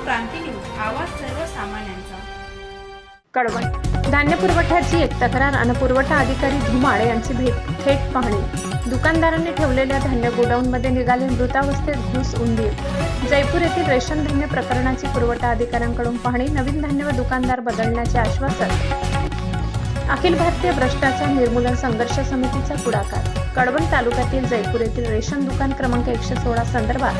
क्रांती news, आवाज सर्वसामान्यांचा। कळवण धान्य पुरवठ्याची एक तक्रार आणि पुरवठा अधिकारी धुमाळ यांची थेट पाहणी। दुकानदारांनी ठेवलेल्या धान्य गोडाऊनमध्ये निघाले मृतावस्थेत घुस उंदीर। जयपूर येथील रेशन धान्य प्रकरणाची पुरवठा अधिकाऱ्यांकडून पाहणी। नवीन धान्य व दुकानदार बदलण्याचे आश्वासन। अखिल भारतीय भ्रष्टाचार निर्मूलन संघर्ष समितीचा पुढाकार। कळवण तालुक्यातील जयपूर येथील रेशन दुकान क्रमांक 116 संदर्भात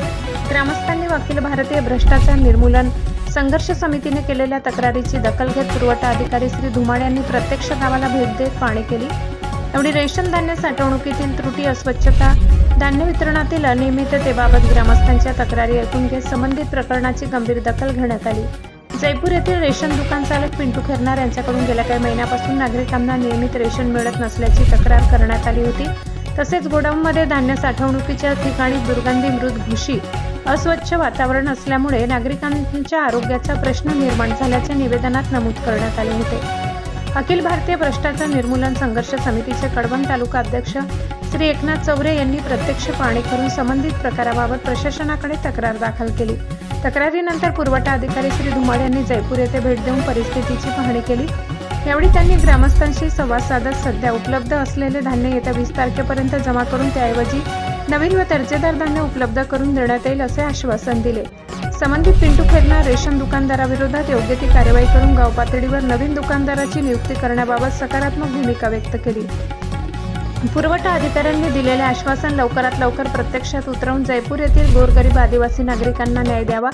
ग्रामस्थांनी व अखिल भारतीय भ्रष्टाचार निर्मूलन संघर्ष समितीने केलेल्या तक्रारीची दखल घेत पुरवठा अधिकारी श्री धुमाळ यांनी प्रत्यक्ष गावाला भेट देत पाहणी केली। एवढी रेशन धान्य साठवणुकीतील त्रुटी, अस्वच्छता, धान्य वितरणातील अनियमिततेबाबत ग्रामस्थांच्या तक्रारी ऐकून घेत संबंधित प्रकरणाची गंभीर दखल घेण्यात आली। जयपूर येथील रेशन दुकान चालक पिंटू खैरनार यांच्याकडून गेल्या काही महिन्यापासून नागरिकांना नियमित रेशन मिळत नसल्याची तक्रार करण्यात आली होती। तसेच गोडाऊनमध्ये धान्य साठवणुकीच्या ठिकाणी दुर्गंधी, मृत घुशी, अस्वच्छ वातावरण असल्यामुळे नागरिकांच्या आरोग्याचा प्रश्न निर्माण झाल्याचे निवेदनात नमूद करण्यात आले होते। अखिल भारतीय भ्रष्टाचार निर्मूलन संघर्ष समितीचे कळवण तालुका अध्यक्ष श्री एकनाथ चौरे यांनी प्रत्यक्ष पाहणी करून संबंधित प्रकाराबाबत प्रशासनाकडे तक्रार दाखल केली। तक्रारीनंतर पुरवठा अधिकारी श्री धुमाळ यांनी जयपूर येथे भेट देऊन परिस्थितीची पाहणी केली। यावेळी त्यांनी ग्रामस्थांशी संवाद साधत सध्या उपलब्ध असलेले धान्य येत्या 20 तारखेपर्यंत जमा करून त्याऐवजी नवीन व दर्जेदार धान्य उपलब्ध करून देण्यात येईल असे आश्वासन दिले। संबंधित पिंटू खैरनार रेशन दुकानदाराविरोधात योग्य ती कारवाई करून गाव पातळीवर नवीन दुकानदाराची नियुक्ती करण्याबाबत सकारात्मक भूमिका व्यक्त केली। पुरवठा अधिकाऱ्यांनी दिलेले आश्वासन लवकरात लवकर प्रत्यक्षात उतरवून जयपूर येथील गोरगरीब आदिवासी नागरिकांना न्याय द्यावा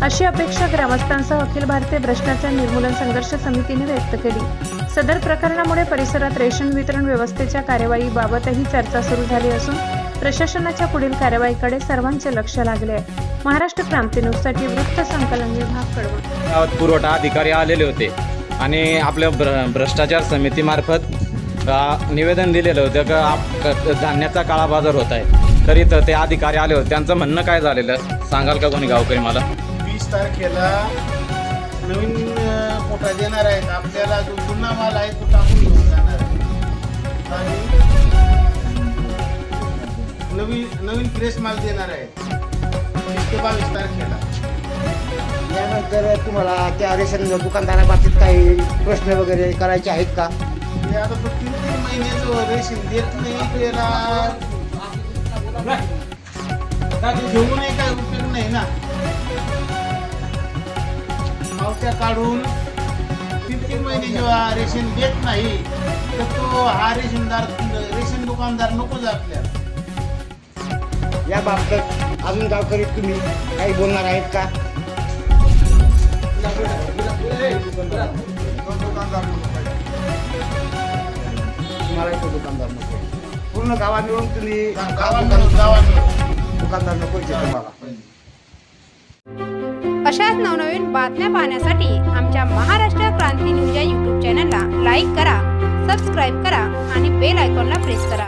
अशी अपेक्षा ग्रामस्थांसह अखिल भारतीय भ्रष्टाचार निर्मूलन संघर्ष समितीने व्यक्त केली। सदर प्रकरणामुळे परिसरात रेशन वितरण व्यवस्थेच्या कार्यवाहीबाबतही चर्चा सुरू झाली असून प्रशासनाच्या पुढील कारवाईकडे सर्वांचे लक्ष लागले आहे। महाराष्ट्र क्रांती न्यूजसाठी वृत्त संकलन विभाग कळवण। पुरवठा अधिकारी आलेले होते आणि आपल्या भ्रष्टाचार समितीमार्फत निवेदन दिलेलं होतं की धान्याचा काळा बाजार होत आहे। तरी तर ते अधिकारी आले होते, त्यांचं म्हणणं काय झालेलं सांगाल का कोणी गावकरी मला? 20 तारखेला नवीन कोटा देणार आहेत आपल्याला, जो जुना माल आहे तो टाकून घेऊन जाणार आहे आणि नवीन फ्रेश माल देणार आहे 20 ते 22 तारखेला। यानंतर तुम्हाला त्या रेशन दुकानदाराबाबतीत काही प्रश्न वगैरे करायचे आहेत का? हे आता तो 3-3 महिन्याचं रेशन देत नाही, त्याला घेऊनही काय उपयोग नाही ना। पावत्या काढून 3-3 महिने जेव्हा रेशन देत नाही तर तो हा रेशन दुकानदार नकोच आपल्याला। याबाबत अजून गावकरी तुम्ही काही बोलणार आहेत का? तुम्हाला तो दुकानदार नको, पूर्ण गावा मिळून तुम्ही दुकानदार नको तुम्हाला। अशाच नवनवीन बातम्या पाहण्यासाठी आमच्या महाराष्ट्र क्रांती न्यूज या YouTube चॅनलला लाईक करा, सबस्क्राईब करा आणि बेल आयकॉनला प्रेस करा।